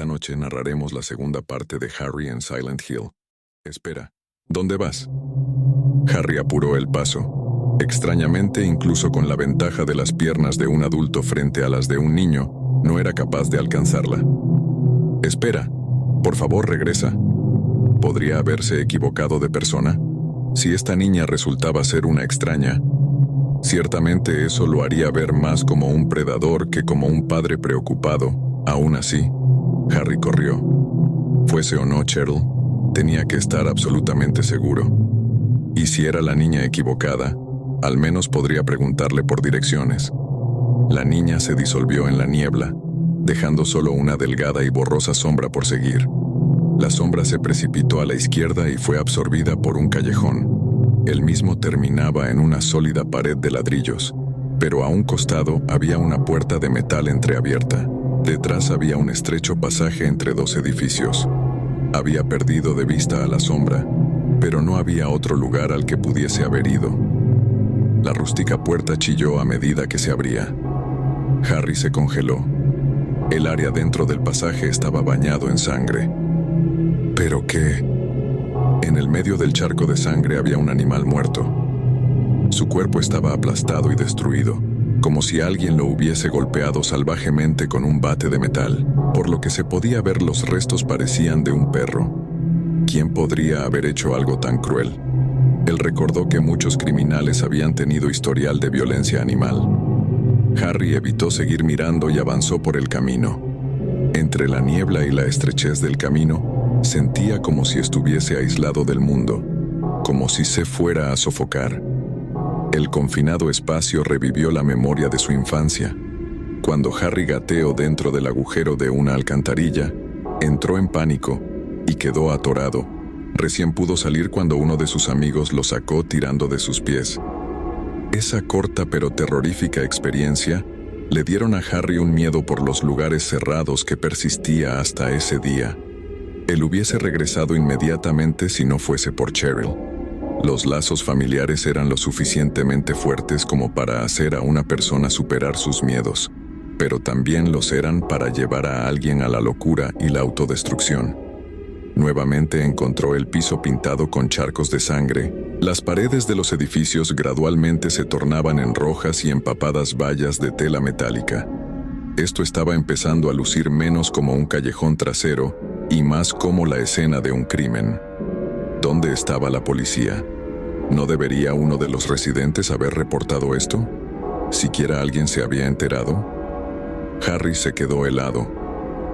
Esta noche narraremos la segunda parte de Harry en Silent Hill. Espera, ¿dónde vas? Harry apuró el paso. Extrañamente, incluso con la ventaja de las piernas de un adulto frente a las de un niño, no era capaz de alcanzarla. Espera, por favor, regresa. ¿Podría haberse equivocado de persona? Si esta niña resultaba ser una extraña, ciertamente eso lo haría ver más como un predador que como un padre preocupado. Aún así, Harry corrió. Fuese o no Cheryl, tenía que estar absolutamente seguro. Y si era la niña equivocada, al menos podría preguntarle por direcciones. La niña se disolvió en la niebla, dejando solo una delgada y borrosa sombra por seguir. La sombra se precipitó a la izquierda y fue absorbida por un callejón. El mismo terminaba en una sólida pared de ladrillos, pero a un costado había una puerta de metal entreabierta. Detrás había un estrecho pasaje entre dos edificios. Había perdido de vista a la sombra, pero no había otro lugar al que pudiese haber ido. La rústica puerta chilló a medida que se abría. Harry se congeló. El área dentro del pasaje estaba bañado en sangre. ¿Pero qué? En el medio del charco de sangre había un animal muerto. Su cuerpo estaba aplastado y destruido, como si alguien lo hubiese golpeado salvajemente con un bate de metal. Por lo que se podía ver, los restos parecían de un perro. ¿Quién podría haber hecho algo tan cruel? Él recordó que muchos criminales habían tenido historial de violencia animal. Harry evitó seguir mirando y avanzó por el camino. Entre la niebla y la estrechez del camino, sentía como si estuviese aislado del mundo, como si se fuera a sofocar. El confinado espacio revivió la memoria de su infancia. Cuando Harry gateó dentro del agujero de una alcantarilla, entró en pánico y quedó atorado. Recién pudo salir cuando uno de sus amigos lo sacó tirando de sus pies. Esa corta pero terrorífica experiencia le dieron a Harry un miedo por los lugares cerrados que persistía hasta ese día. Él hubiese regresado inmediatamente si no fuese por Cheryl. Los lazos familiares eran lo suficientemente fuertes como para hacer a una persona superar sus miedos, pero también los eran para llevar a alguien a la locura y la autodestrucción. Nuevamente encontró el piso pintado con charcos de sangre. Las paredes de los edificios gradualmente se tornaban en rojas y empapadas vallas de tela metálica. Esto estaba empezando a lucir menos como un callejón trasero y más como la escena de un crimen. ¿Dónde estaba la policía? ¿No debería uno de los residentes haber reportado esto? ¿Siquiera alguien se había enterado? Harry se quedó helado.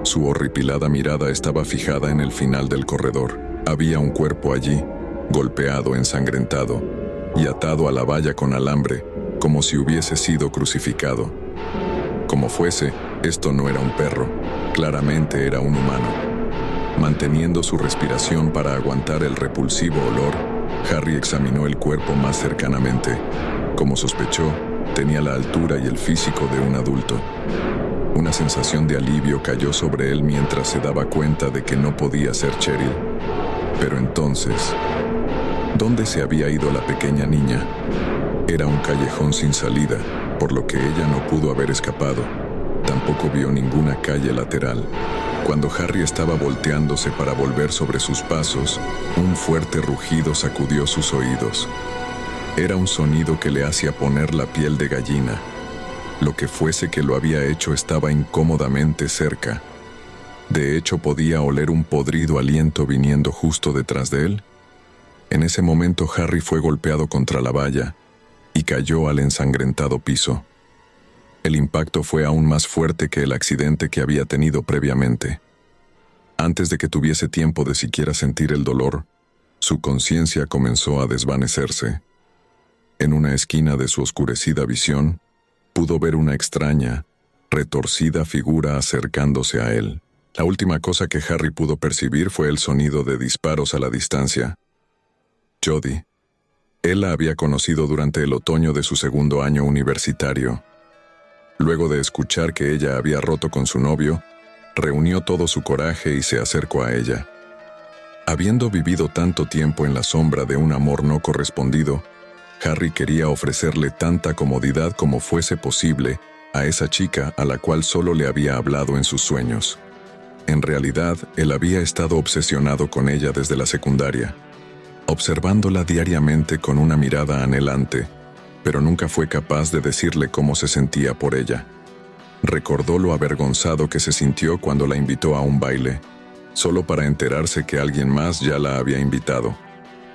Su horripilada mirada estaba fijada en el final del corredor. Había un cuerpo allí, golpeado, ensangrentado, y atado a la valla con alambre, como si hubiese sido crucificado. Como fuese, esto no era un perro, claramente era un humano. Manteniendo su respiración para aguantar el repulsivo olor, Harry examinó el cuerpo más cercanamente. Como sospechó, tenía la altura y el físico de un adulto. Una sensación de alivio cayó sobre él mientras se daba cuenta de que no podía ser Cheryl. Pero entonces, ¿dónde se había ido la pequeña niña? Era un callejón sin salida, por lo que ella no pudo haber escapado. Tampoco vio ninguna calle lateral. Cuando Harry estaba volteándose para volver sobre sus pasos, un fuerte rugido sacudió sus oídos. Era un sonido que le hacía poner la piel de gallina. Lo que fuese que lo había hecho estaba incómodamente cerca. De hecho, podía oler un podrido aliento viniendo justo detrás de él. En ese momento, Harry fue golpeado contra la valla y cayó al ensangrentado piso. El impacto fue aún más fuerte que el accidente que había tenido previamente. Antes de que tuviese tiempo de siquiera sentir el dolor, su conciencia comenzó a desvanecerse. En una esquina de su oscurecida visión, pudo ver una extraña, retorcida figura acercándose a él. La última cosa que Harry pudo percibir fue el sonido de disparos a la distancia. Jodie. Él la había conocido durante el otoño de su segundo año universitario. Luego de escuchar que ella había roto con su novio, reunió todo su coraje y se acercó a ella. Habiendo vivido tanto tiempo en la sombra de un amor no correspondido, Harry quería ofrecerle tanta comodidad como fuese posible a esa chica a la cual solo le había hablado en sus sueños. En realidad, él había estado obsesionado con ella desde la secundaria, observándola diariamente con una mirada anhelante, pero nunca fue capaz de decirle cómo se sentía por ella. Recordó lo avergonzado que se sintió cuando la invitó a un baile, solo para enterarse que alguien más ya la había invitado.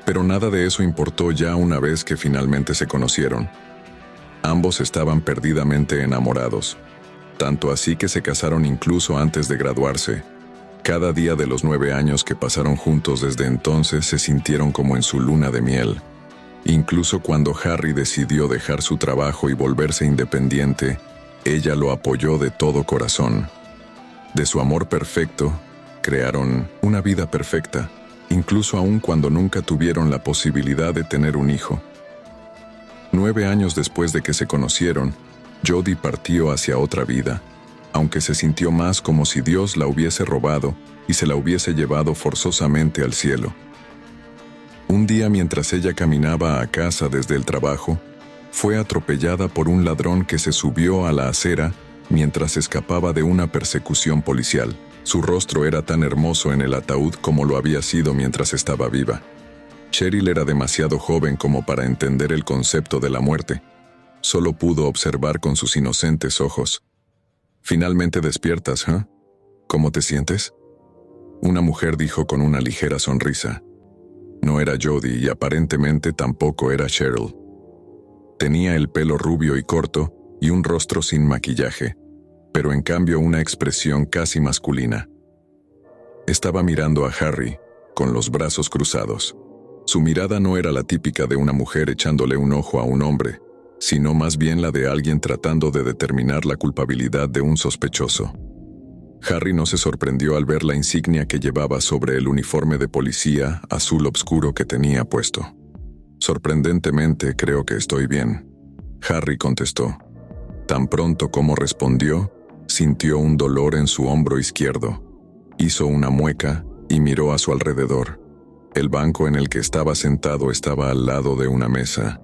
Pero nada de eso importó ya una vez que finalmente se conocieron. Ambos estaban perdidamente enamorados, tanto así que se casaron incluso antes de graduarse. Cada día de los 9 años que pasaron juntos desde entonces se sintieron como en su luna de miel. Incluso cuando Harry decidió dejar su trabajo y volverse independiente, ella lo apoyó de todo corazón. De su amor perfecto, crearon una vida perfecta, incluso aun cuando nunca tuvieron la posibilidad de tener un hijo. 9 años después de que se conocieron, Jodie partió hacia otra vida, aunque se sintió más como si Dios la hubiese robado y se la hubiese llevado forzosamente al cielo. Un día, mientras ella caminaba a casa desde el trabajo, fue atropellada por un ladrón que se subió a la acera mientras escapaba de una persecución policial. Su rostro era tan hermoso en el ataúd como lo había sido mientras estaba viva. Cheryl era demasiado joven como para entender el concepto de la muerte. Solo pudo observar con sus inocentes ojos. «Finalmente despiertas, ¿eh? ¿Cómo te sientes?», una mujer dijo con una ligera sonrisa. No era Jodie y aparentemente tampoco era Cheryl. Tenía el pelo rubio y corto y un rostro sin maquillaje, pero en cambio una expresión casi masculina. Estaba mirando a Harry, con los brazos cruzados. Su mirada no era la típica de una mujer echándole un ojo a un hombre, sino más bien la de alguien tratando de determinar la culpabilidad de un sospechoso. Harry no se sorprendió al ver la insignia que llevaba sobre el uniforme de policía azul obscuro que tenía puesto. «Sorprendentemente, creo que estoy bien», Harry contestó. Tan pronto como respondió, sintió un dolor en su hombro izquierdo. Hizo una mueca y miró a su alrededor. El banco en el que estaba sentado estaba al lado de una mesa.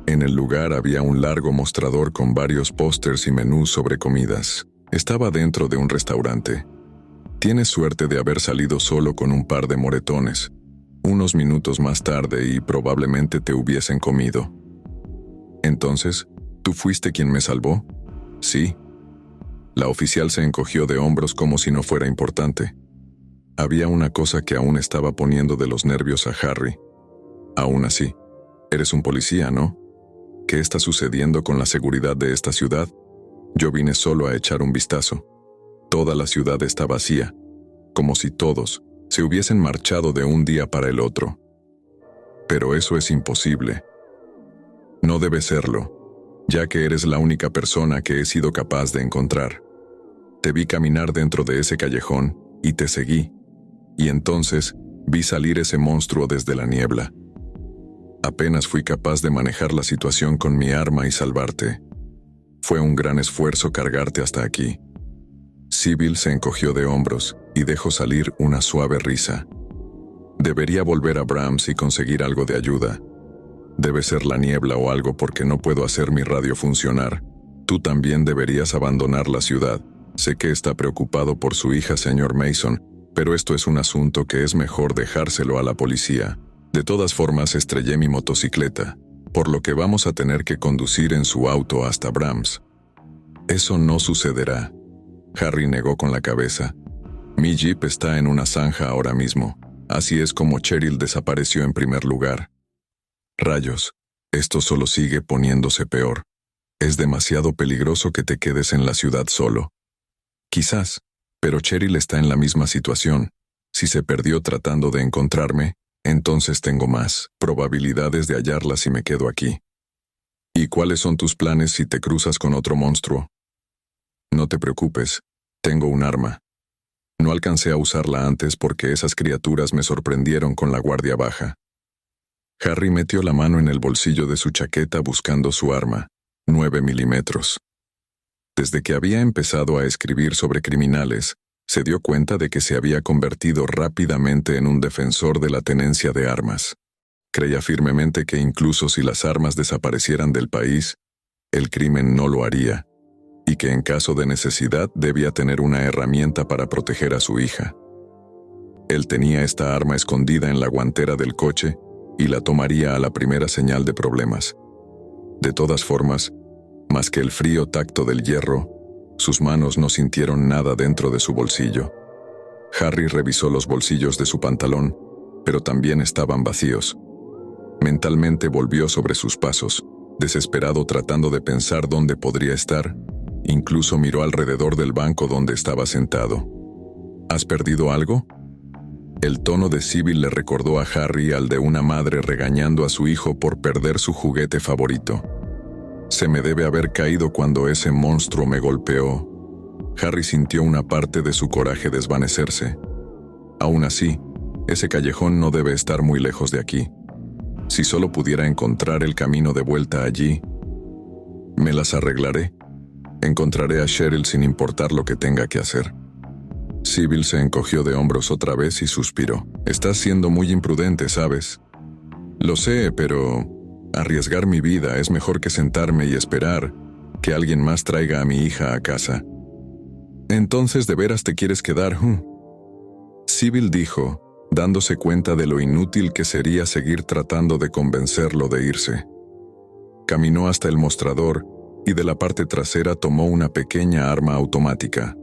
En el lugar había un largo mostrador con varios pósters y menús sobre comidas. Estaba dentro de un restaurante. Tienes suerte de haber salido solo con un par de moretones. Unos minutos más tarde y probablemente te hubiesen comido. Entonces, ¿tú fuiste quien me salvó? Sí. La oficial se encogió de hombros como si no fuera importante. Había una cosa que aún estaba poniendo de los nervios a Harry. Aún así, eres un policía, ¿no? ¿Qué está sucediendo con la seguridad de esta ciudad? Yo vine solo a echar un vistazo. Toda la ciudad está vacía, como si todos se hubiesen marchado de un día para el otro. Pero eso es imposible. No debe serlo, ya que eres la única persona que he sido capaz de encontrar. Te vi caminar dentro de ese callejón y te seguí, y entonces vi salir ese monstruo desde la niebla. Apenas fui capaz de manejar la situación con mi arma y salvarte. Fue un gran esfuerzo cargarte hasta aquí. Sybil se encogió de hombros y dejó salir una suave risa. Debería volver a Brahms y conseguir algo de ayuda. Debe ser la niebla o algo porque no puedo hacer mi radio funcionar. Tú también deberías abandonar la ciudad. Sé que está preocupado por su hija, señor Mason, pero esto es un asunto que es mejor dejárselo a la policía. De todas formas, estrellé mi motocicleta, por lo que vamos a tener que conducir en su auto hasta Brahms. Eso no sucederá. Harry negó con la cabeza. Mi jeep está en una zanja ahora mismo. Así es como Cheryl desapareció en primer lugar. Rayos, esto solo sigue poniéndose peor. Es demasiado peligroso que te quedes en la ciudad solo. Quizás, pero Cheryl está en la misma situación. Si se perdió tratando de encontrarme, entonces tengo más probabilidades de hallarla si me quedo aquí. ¿Y cuáles son tus planes si te cruzas con otro monstruo? No te preocupes, tengo un arma. No alcancé a usarla antes porque esas criaturas me sorprendieron con la guardia baja. Harry metió la mano en el bolsillo de su chaqueta buscando su arma, 9 milímetros. Desde que había empezado a escribir sobre criminales, se dio cuenta de que se había convertido rápidamente en un defensor de la tenencia de armas. Creía firmemente que incluso si las armas desaparecieran del país, el crimen no lo haría. y que en caso de necesidad debía tener una herramienta para proteger a su hija. Él tenía esta arma escondida en la guantera del coche y la tomaría a la primera señal de problemas. De todas formas, más que el frío tacto del hierro, sus manos no sintieron nada dentro de su bolsillo. Harry revisó los bolsillos de su pantalón, pero también estaban vacíos. Mentalmente volvió sobre sus pasos, desesperado tratando de pensar dónde podría estar. Incluso miró alrededor del banco donde estaba sentado. ¿Has perdido algo? El tono de Sybil le recordó a Harry al de una madre regañando a su hijo por perder su juguete favorito. Se me debe haber caído cuando ese monstruo me golpeó. Harry sintió una parte de su coraje desvanecerse. Aún así, ese callejón no debe estar muy lejos de aquí. Si solo pudiera encontrar el camino de vuelta allí, me las arreglaré. Encontraré a Cheryl sin importar lo que tenga que hacer. Sybil se encogió de hombros otra vez y suspiró. Estás siendo muy imprudente, ¿sabes? Lo sé, pero arriesgar mi vida es mejor que sentarme y esperar que alguien más traiga a mi hija a casa. ¿Entonces de veras te quieres quedar? Sybil dijo, dándose cuenta de lo inútil que sería seguir tratando de convencerlo de irse. Caminó hasta el mostrador y de la parte trasera tomó una pequeña arma automática.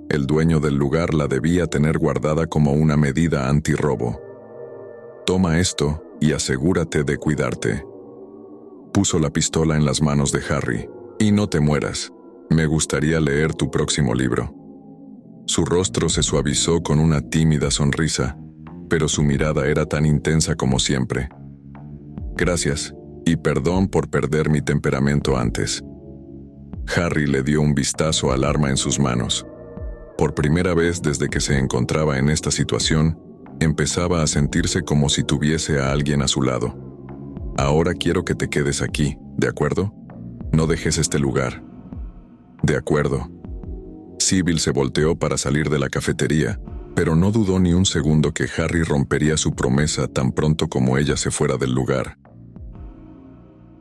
El dueño del lugar la debía tener guardada como una medida antirrobo. Toma esto y asegúrate de cuidarte. Puso la pistola en las manos de Harry. Y no te mueras. Me gustaría leer tu próximo libro. Su rostro se suavizó con una tímida sonrisa, pero su mirada era tan intensa como siempre. Gracias, y perdón por perder mi temperamento antes. Harry le dio un vistazo al arma en sus manos. Por primera vez desde que se encontraba en esta situación, empezaba a sentirse como si tuviese a alguien a su lado. Ahora quiero que te quedes aquí, ¿de acuerdo? No dejes este lugar. De acuerdo. Sybil se volteó para salir de la cafetería, pero no dudó ni un segundo que Harry rompería su promesa tan pronto como ella se fuera del lugar.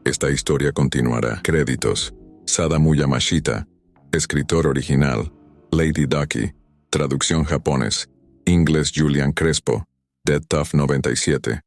Esta historia continuará. Créditos. Sadamu Yamashita. Escritor original. Lady Ducky. Traducción japonés. Inglés Julian Crespo. Dead Tough 97.